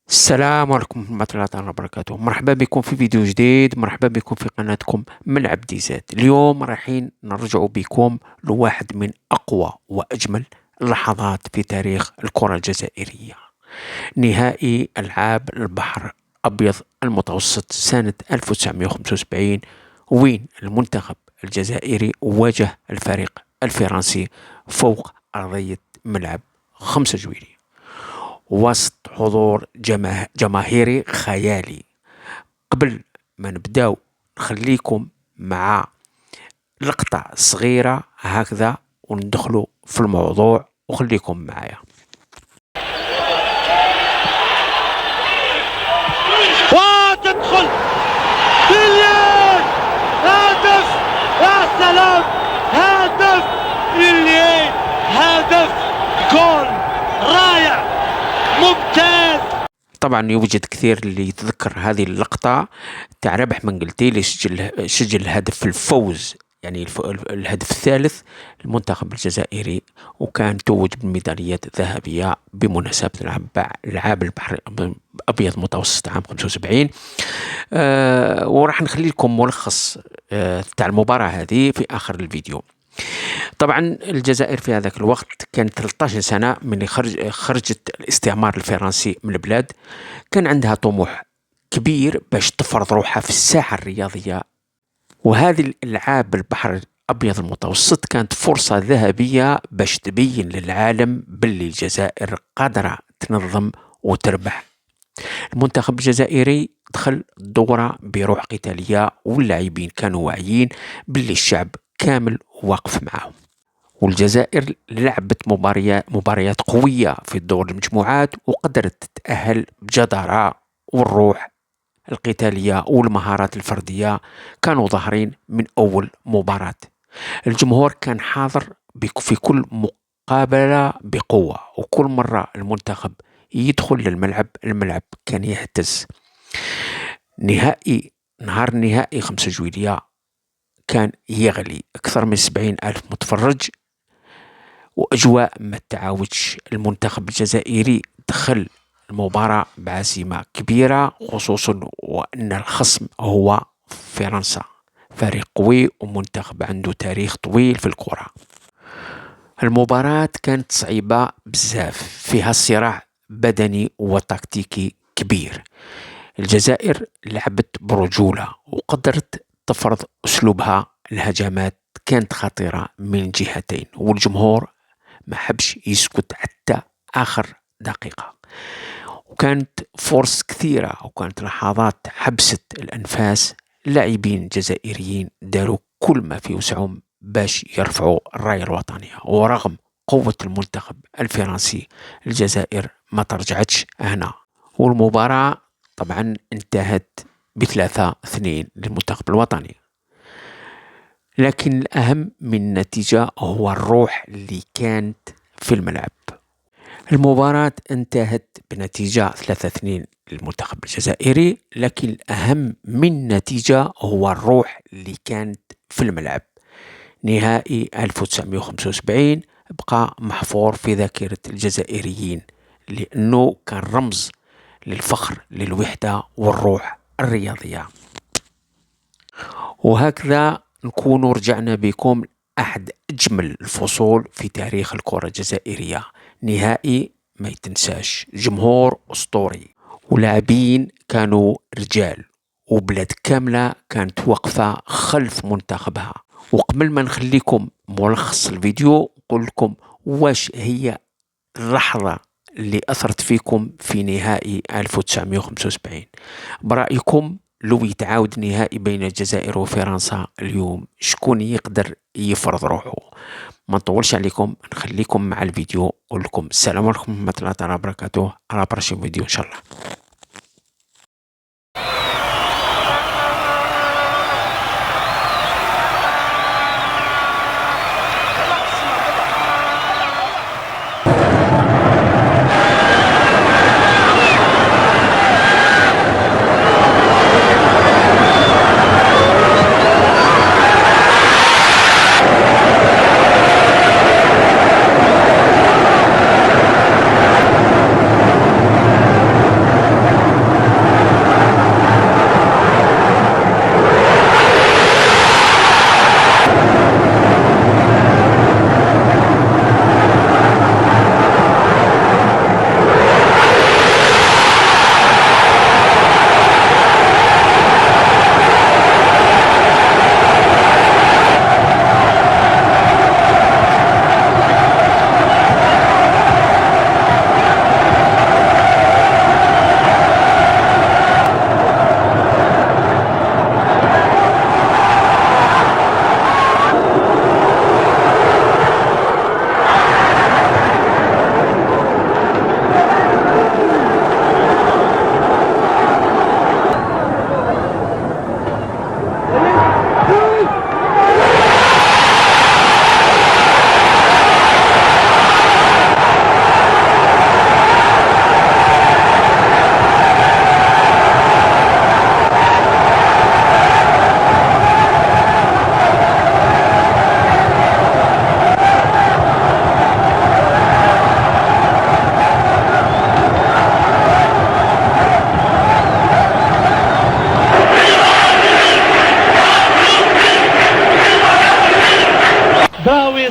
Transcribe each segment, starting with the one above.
السلام عليكم ورحمة الله تعالى وبركاته. مرحبا بكم في فيديو جديد، مرحبا بكم في قناتكم ملعب دي زاد. اليوم رايحين نرجع بكم لواحد من أقوى وأجمل اللحظات في تاريخ الكرة الجزائرية، نهائي ألعاب البحر الأبيض المتوسط سنة 1975، وين المنتخب الجزائري واجه الفريق الفرنسي فوق أرضية ملعب 5 جويلية وسط حضور جماهيري خيالي. قبل ما نبداو نخليكم مع لقطة صغيرة هكذا وندخلوا في الموضوع، وخليكم معايا. وتدخل إليان، هدف! يا سلام، هدف إليان، هدف جول رائع ممتاز. طبعا يوجد كثير اللي يتذكر هذه اللقطة تاع رابح منقلتي اللي سجل الهدف الفوز، يعني الهدف الثالث المنتخب الجزائري، وكان توج بالميداليات الذهبية بمناسبة ألعاب البحر الأبيض المتوسط عام 75. وراح نخلي لكم ملخص تاع المباراة هذه في آخر الفيديو. طبعا الجزائر في هذاك الوقت كانت 13 سنة من خرجت الاستعمار الفرنسي من البلاد. كان عندها طموح كبير باش تفرض روحها في الساحة الرياضية، وهذه الألعاب البحر الأبيض المتوسط كانت فرصة ذهبية باش تبين للعالم باللي الجزائر قادرة تنظم وتربح. المنتخب الجزائري دخل الدورة بروح قتالية، واللاعبين كانوا واعيين باللي الشعب كامل واقف معهم. والجزائر لعبت مباريات قوية في دور المجموعات، وقدرت تتأهل بجدارة، والروح القتالية والمهارات الفردية كانوا ظاهرين من أول مباراة. الجمهور كان حاضر في كل مقابلة بقوة، وكل مرة المنتخب يدخل للملعب الملعب كان يهتز. نهار النهائي 5 جويلية كان يغلي أكثر من 70,000 متفرج، وأجواء ما تعاودش. المنتخب الجزائري دخل المباراة بعزيمة كبيرة، خصوصا وأن الخصم هو فرنسا، فريق قوي ومنتخب عنده تاريخ طويل في الكرة. المباراة كانت صعيبة بزاف، فيها صراع بدني وتكتيكي كبير. الجزائر لعبت برجولة وقدرت تفرض أسلوبها. الهجمات كانت خطيرة من جهتين، والجمهور ما حبش يسكت حتى آخر دقيقة، وكانت فرص كثيرة وكانت لحظات حبست الأنفاس. اللاعبين الجزائريين داروا كل ما في وسعهم باش يرفعوا الراية الوطنية، ورغم قوة المنتخب الفرنسي الجزائر ما ترجعتش هنا. والمباراة طبعا انتهت ب3-2 للمنتخب الوطني. لكن الأهم من النتيجة هو الروح اللي كانت في الملعب. المباراة انتهت بنتيجة 3-2 للمنتخب الجزائري، لكن الأهم من النتيجة هو الروح اللي كانت في الملعب. نهائي 1975 بقى محفور في ذاكرة الجزائريين، لأنه كان رمز للفخر للوحدة والروح الرياضية. وهكذا نكون رجعنا بكم أحد أجمل الفصول في تاريخ الكرة الجزائرية، نهائي ما يتنساش. جمهور أسطوري ولاعبين كانوا رجال، وبلاد كاملة كانت واقفة خلف منتخبها. وقبل ما نخليكم ملخص الفيديو نقول لكم واش هي اللحظة اللي أثرت فيكم في نهائي 1975. برأيكم لو يتعاود نهائي بين الجزائر وفرنسا اليوم، شكون يقدر يفرض روحه؟ ما نطولش عليكم، نخليكم مع الفيديو. أقول لكم السلام عليكم ورحمة الله تعالى وبركاته، على برشا فيديو إن شاء الله.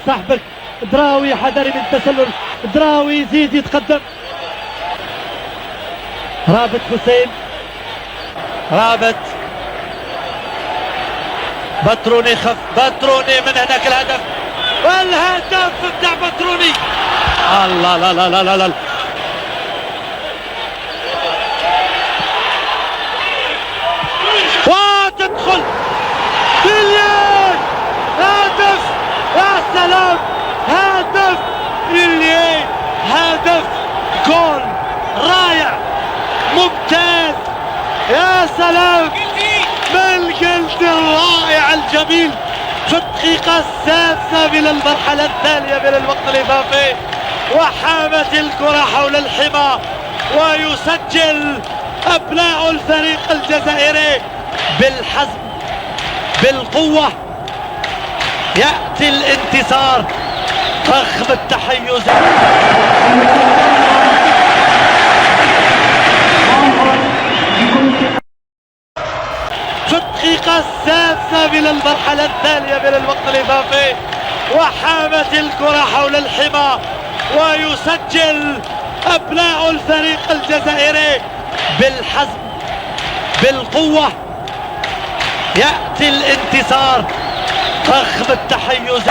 صاحبك. دراوي حذري من التسلل، دراوي يزيد يتقدم. رابط حسين، رابط بتروني، خف بتروني من هناك الهدف، والهدف بتاع بتروني. الله لا لا لا لا لا وتدخل إليين، هدف، يا سلام، هدف إليين، هدف، جول رائع ممتاز، يا سلام من الجلد الرائع الجميل في الدقيقة السادسة من المرحلة الثانية من الوقت الإضافي، وحامت الكرة حول الحمى، ويسجل أبناء الفريق الجزائري بالحزم بالقوة. يأتي الانتصار رغم التحيز. في الدقيقة السادسة من المرحلة الثانية من الوقت الإضافي، وحامت الكرة حول الحمى، ويسجل أبناء الفريق الجزائري بالحزم بالقوة. يأتي الانتصار رغم التحيز.